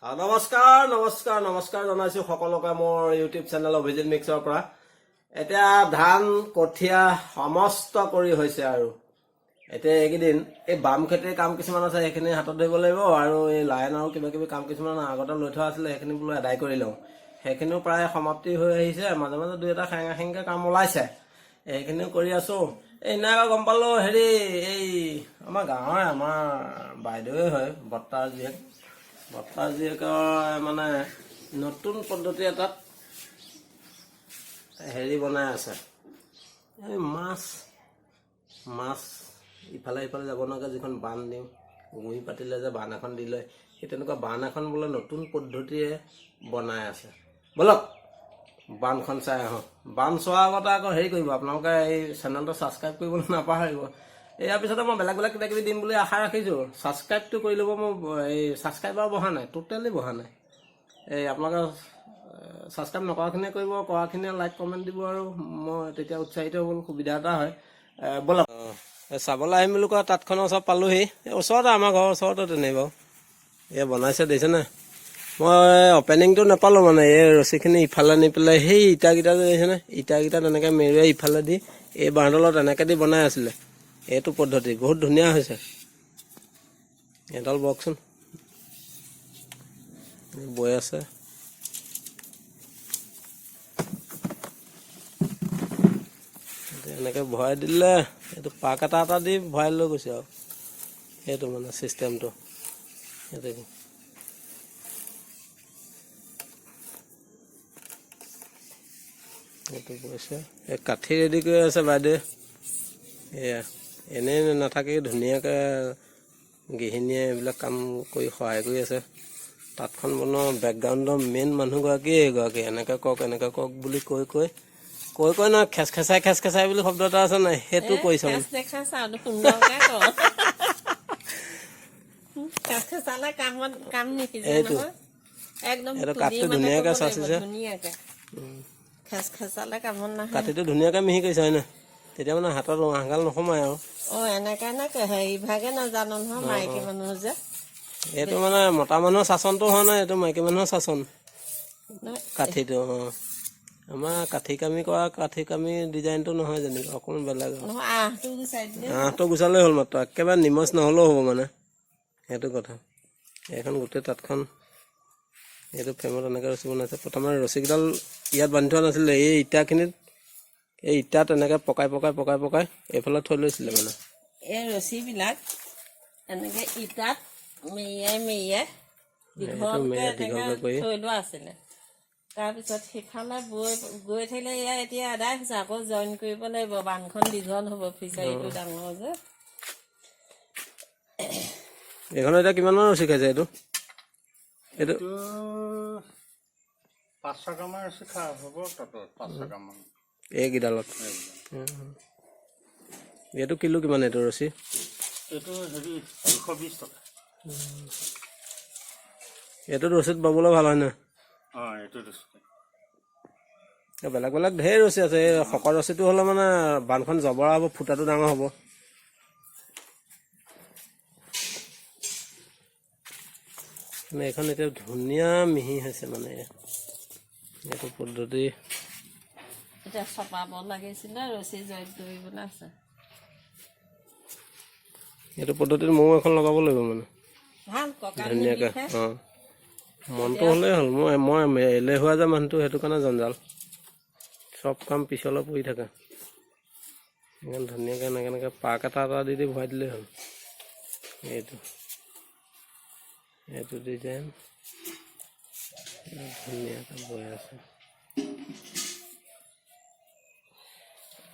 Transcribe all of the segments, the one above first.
নমস্কাৰ নমস্কাৰ নমস্কাৰ জনাইছো সকলোকে মোৰ ইউটিউব চেনেল অভিজিত মিক্সৰ পৰা। এতিয়া ধান কঠীয়া সমস্ত কৰি হৈছে আৰু এতিয়া এইকেইদিন এই বাম খেতিৰ কাম কিছুমান আছে, সেইখিনি হাতত ধৰিব লাগিব আৰু এই লাইন আৰু কিবা কিবি কাম কিছুমান আগতে লৈ থোৱা আছিলে, সেইখিনি বোলো আদায় কৰি লওঁ। সেইখিনিও প্ৰায় সমাপ্তি হৈ আহিছে, মাজে মাজে দুই এটা খেঙা খেঙকৈ কাম ওলাইছে, এইখিনিও কৰি আছো। এই নাই গম পালো হেৰি এই আমাৰ গাঁৱৰে আমাৰ বাইদেৱে হয়, বৰ্তাৰ জীয়েকৰ মানে নতুন পদ্ধতি এটাত হেৰি বনাই আছে। এই মাছ ইফালে সিফালে যাব নোৱাকে যিখন বান্ধ দিওঁ, গুৰি পাতিলে যে বান্ধ এখন দি লয়, সেই তেনেকুৱা বান্ধ এখন বোলে নতুন পদ্ধতিৰে বনাই আছে। বলক বান্ধখন চাই আহোঁ। বান্ধ চোৱাৰ আগতে আকৌ হেৰি কৰিব, আপোনালোকে এই চেনেলটো ছাবস্ক্ৰাইব কৰিবলৈ নাপাহৰিব। ইয়াৰ পিছতে মই বেলেগ বেলেগ কিবা কিবি দিম বুলি আশা ৰাখিছোঁ। ছাবস্ক্ৰাইবটো কৰি ল'ব। মোৰ এই ছাবস্ক্ৰাইবাৰ বঢ়া নাই, টোটেলি বঢ়া নাই। এই আপোনালোকে ছাবস্ক্ৰাইব নকৰাখিনিয়ে কৰিব, কৰাখিনিয়ে লাইক কমেণ্ট দিব আৰু মই তেতিয়া উৎসাহিত হ'বলৈ সুবিধা এটা হয়। ব'লক চাবলৈ আহিম বুলি কোৱা তাঁতখনৰ ওচৰত পালোহি। এই ওচৰতে, আমাৰ ঘৰৰ ওচৰতে তেনেই বাৰু এই বনাইছে, দেখিছেনে? মই অপেনিংটো নাপালোঁ, মানে এই ৰছীখিনি ইফালে নি পেলাই সেই ইটাকেইটা যে দেখিছেনে, ইটাকেইটা তেনেকৈ মেৰুৱাই ইফালে দি এই বাঁহডালত এনেকৈ দি বনাই আছিলে। এইটো পদ্ধতি বহুত ধুনীয়া হৈছে। এডাল বকচোন বৈ আছে। এনেকৈ ভৰাই দিলে এইটো পাক এটা দি ভৰাই লৈ গৈছে আৰু সেইটো মানে চিষ্টেমটো সেইটো। এইটো বৈছে, এই কাঠি ৰেডি কৰি আছে বাইদেৱে। এয়া এনেই নাথাকি ধুনীয়াকৈ গৃহিণীয়ে এইবিলাক কাম কৰি সহায় কৰি আছে। তাঁতখন বনোৱা বেকগ্ৰাউণ্ডৰ মেইন মানুহগৰাকীয়ে এইগৰাকী। এনেকৈ কওক বুলি কৈ নহয়, খেচখেচাই বুলি শব্দ এটা আছে নাই, সেইটো কৰিছে। এইটো কাঠটো ধুনীয়াকৈ চাচিছে, কাঠিটো ধুনীয়াকৈ মিহি কৰিছে হয় নহয়, তেতিয়া মানে হাতত আঙাল নোসোমায় আৰু। হেৰিভাগে নাজানো নহয়, মাইকী মানুহ যে এইটো মানে মতা মানুহৰ শাসনটো হোৱা নাই, এইটো মাইকী মানুহৰ শাসন কাঠিটো। আমাৰ কাঠি কামি ডিজাইনটো নহয় যেনিবা, অকণমান বেলেগ। আঁহটো গুচালেই হ'ল মাত্ৰ, একেবাৰে নিমজ নহ'লেও হ'ব মানে, সেইটো কথা। এইখন গোটেই তাঁতখন এইটো ফ্ৰেমত এনেকৈ ৰছী বনাইছে। প্ৰথমে ৰছীকেইডাল ইয়াত বান্ধি থোৱা নাছিলে, এই ইটাখিনিত এই ইটা তেনেকৈ পকাই এইফালে থৈ লৈছিলে মানে। এই ৰছীবিলাক এনেকৈ ইটাত মেৰিয়াই দীঘলকৈ থৈ লোৱা আছিলে। তাৰপিছত সিফালে গৈ থাকিলে এয়া এতিয়া আদায় হৈছে, আকৌ জইন কৰিব লাগিব। বান্ধখন দীঘল হ'ব, ফিচাৰীটো ডাঙৰ যে। এইখন এতিয়া কিমান মান ৰছী খাইছে? এইটো 500 গ্ৰামৰ ৰছী খাই হ'ব, 500 গ্ৰামমান এইকেইডালত। এইটো কিলো কিমান এইটো ৰছী? এইটো হেৰি 220 টকা। এইটোত ৰছীত বাবলৈ ভাল হয় নহয়? এইটো বেলেগ বেলেগ ঢেৰ ৰছী আছে। এই শকত ৰছীটো হ'লে মানে বান্ধখন জবৰা হ'ব, ফুটাটো ডাঙৰ হ'ব। মানে এইখন এতিয়া ধুনীয়া মিহি হৈছে মানে, এইটো পদ্ধতি এতিয়া চপাব লাগিছিলে, ৰছী জইন কৰিবলৈ আছে। এইটো পদ্ধতিত ময়ো এখন লগাব লাগিব মানে ভাল ধুনীয়াকৈ। মনটো হ'লেই হ'ল। মই এলেহুৱা যে মানুহটো, সেইটো কাৰণে জঞ্জাল, চব কাম পিছলৈ পৰি থাকে। ইমান ধুনীয়াকৈ এনেকৈ পাক এটা দি ভৰাই দিলেই হ'ল। এইটো ডিজাইন ধুনীয়াকৈ বৈ আছে।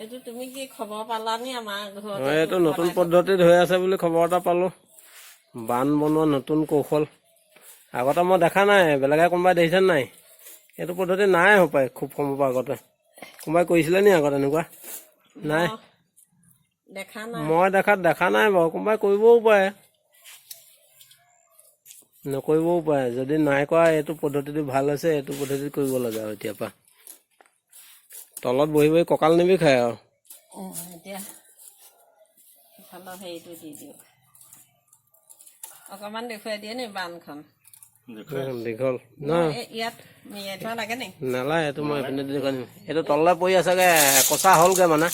এইটো তুমি কি খবৰ পালানি? আমাৰ ঘৰত এইটো নতুন পদ্ধতিত হৈ আছে বুলি খবৰ এটা পালোঁ। বান্ধ বনোৱা নতুন কৌশল, আগতে মই দেখা নাই। বেলেগে কোনোবাই দেখিছে নাই? এইটো পদ্ধতি নাই হপায়, খুব সময় পৰা আগতে কোনোবাই কৰিছিলে নি আগত এনেকুৱা? নাই, মই দেখা নাই বাৰু। কোনোবাই কৰিবও পাৰে, নকৰিবও পাৰে। যদি নাই কৰা, এইটো পদ্ধতিটো ভাল হৈছে, এইটো পদ্ধতি কৰিব লাগে আৰু এতিয়াৰ পৰা। তলত বহি কঁকাল নিবিষায় আৰু। এতিয়া সিফালৰ হেৰিটো দি দিওঁ, অকণমান দেখুৱাই দিয়ে নি বান্ধখন? দীঘল ন ইয়াত মেৰিয়াই থোৱা লাগে নি নালাগে এইটো মই এইপিনে দেখুৱাই দিম এইটো তললৈ পৰি আছেগে কচা হ'লগে মানে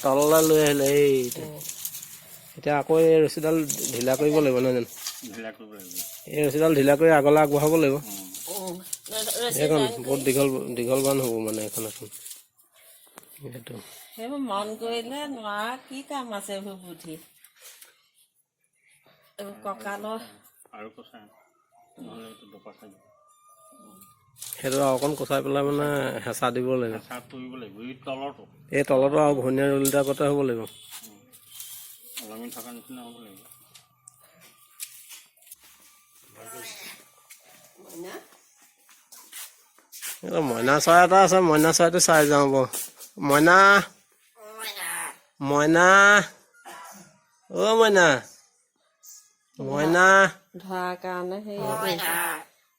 তললৈ লৈ আহিলে এইটো এতিয়া আকৌ এই ৰছীডাল ঢিলা কৰিব লাগিব নহয় জানো এই ৰছীডাল ঢিলা কৰি আগলৈ আগবঢ়াব লাগিব এইখন বহুত দীঘল বান হ'ব মানে এখন এখন সেইটো সেইবোৰ মন কৰিলে নোৱাৰা কি কাম আছে এইবোৰ বুদ্ধি কঁকালৰ সেইটো অকণ কচাই পেলাই মানে হেঁচা দিব লাগিব এই তলতো আৰু ঘূৰ্ণীয়া ৰুলিটা আগতে হ'ব লাগিব মইনা চৰাই এটা আছে মইনা চৰাইটো চাই যাওঁ বাৰু মইনা মইনা অ' মইনা মইনা ধৰাৰ কাৰণে সেই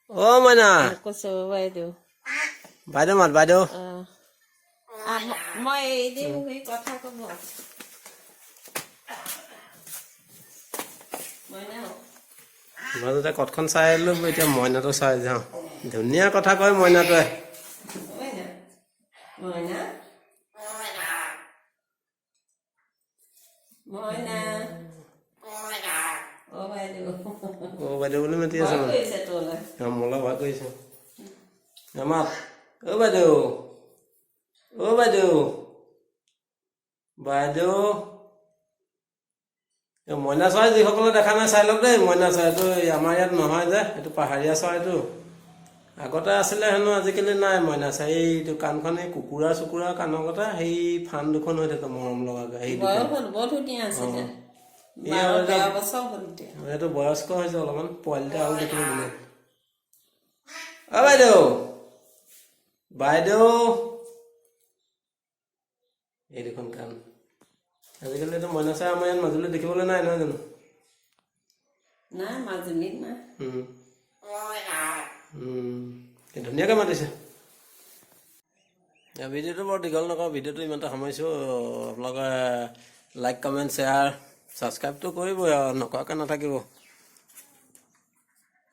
অ' মইনা কৈছে বাইদেউ বাইদেউ মাত বাইদেউ মই এদিন সেই কথা ক'ব মাজতে কঠখন চাই আহিলো এতিয়া মইনাটো চাই যাওঁ ধুনীয়া কথা কয় মইনাটোৱে মইনা মইনা অ' বাইদেউ অ' বাইদেউ বুলি মাতি আছে মানে মোলৈ ভয় কৰিছে আমাৰ অ' বাইদেউ অ' বাইদেউ বাইদেউ মইনা চৰাই যিসকলে দেখা নাই চাই লওক দেই মইনা চৰাইটো আমাৰ ইয়াত নহয় যে এইটো পাহাৰীয়া চৰাইটো আগতে আছিলে হেনো আজিকালি নাই মইনা চৰাই এইটো কাণখন এই কুকুৰা চুকুৰা কাণৰ কথা সেই ফান দুখন হৈ থাকে মৰম লগাকৈ এইটো বয়স্ক হৈছে অলপমান পোৱালিতে আৰু দেখিব ধুনীয়া অ' বাইদেউ বাইদেউ এই দুখন কাণ আজিকালি এইটো মইনা চৰাই আমাৰ ইয়াত মাজুলীত দেখিবলৈ নাই নহয় জানো মাজুলীত নাই ধুনীয়াকৈ মাতিছে ভিডিঅ'টো বৰ দীঘল নকওঁ ভিডিঅ'টো ইমানটা সামৰিছোঁ আপোনালোকে লাইক কমেণ্ট শ্বেয়াৰ ছাবস্ক্ৰাইবটো কৰিবই আৰু নকৰাকৈ নাথাকিব